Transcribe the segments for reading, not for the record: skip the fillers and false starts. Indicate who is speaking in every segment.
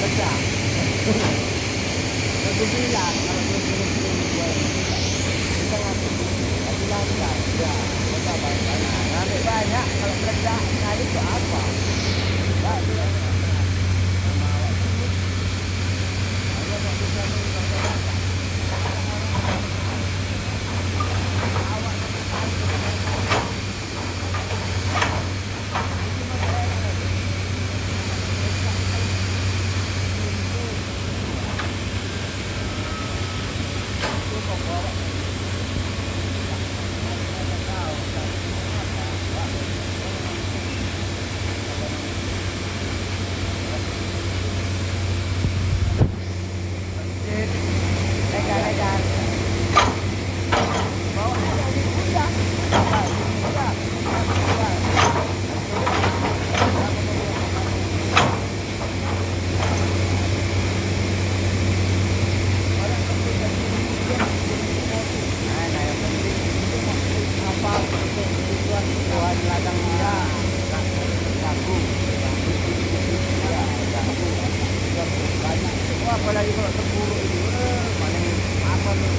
Speaker 1: kerja. Aku bilang kalau belum jual kita ngasih tapi lancar ya kita banyak ngambil banyak kalau kerja kali itu apa tak dia sama awak dulu kalau tak bisa apalagi kalau terburuk itu paling apa nih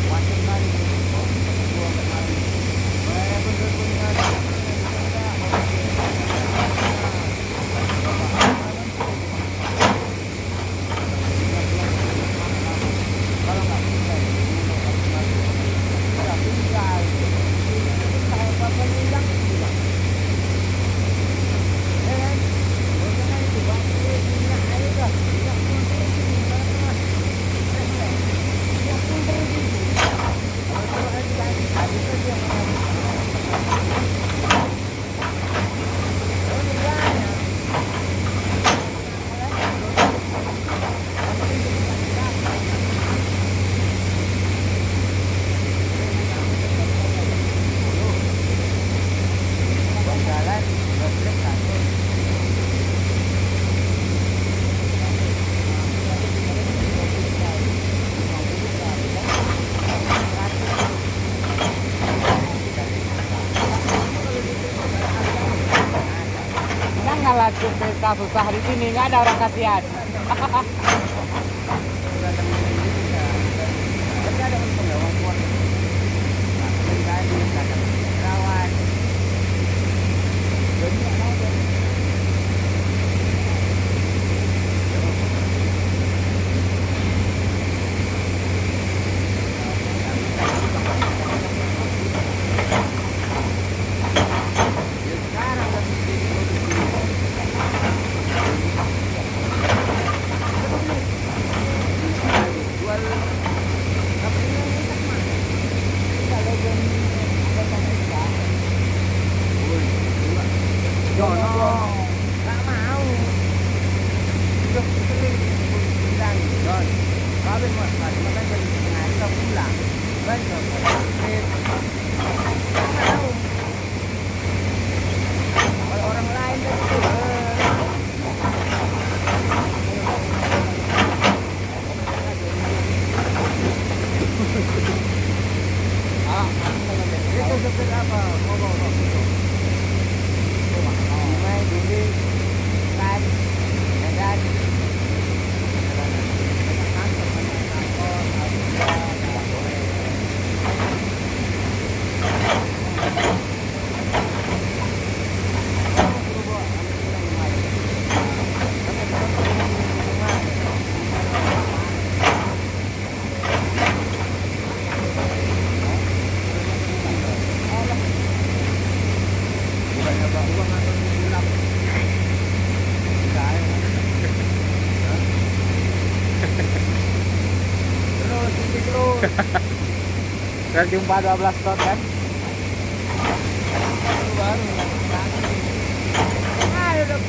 Speaker 1: wajib kali dua kali saya bener-bener kalau nggak bisa ya tinggal saya apa hilang laku kita susah di sini nggak ada orang kasihan. Terjumpa 12 ton kan? Baru. Ayo, udah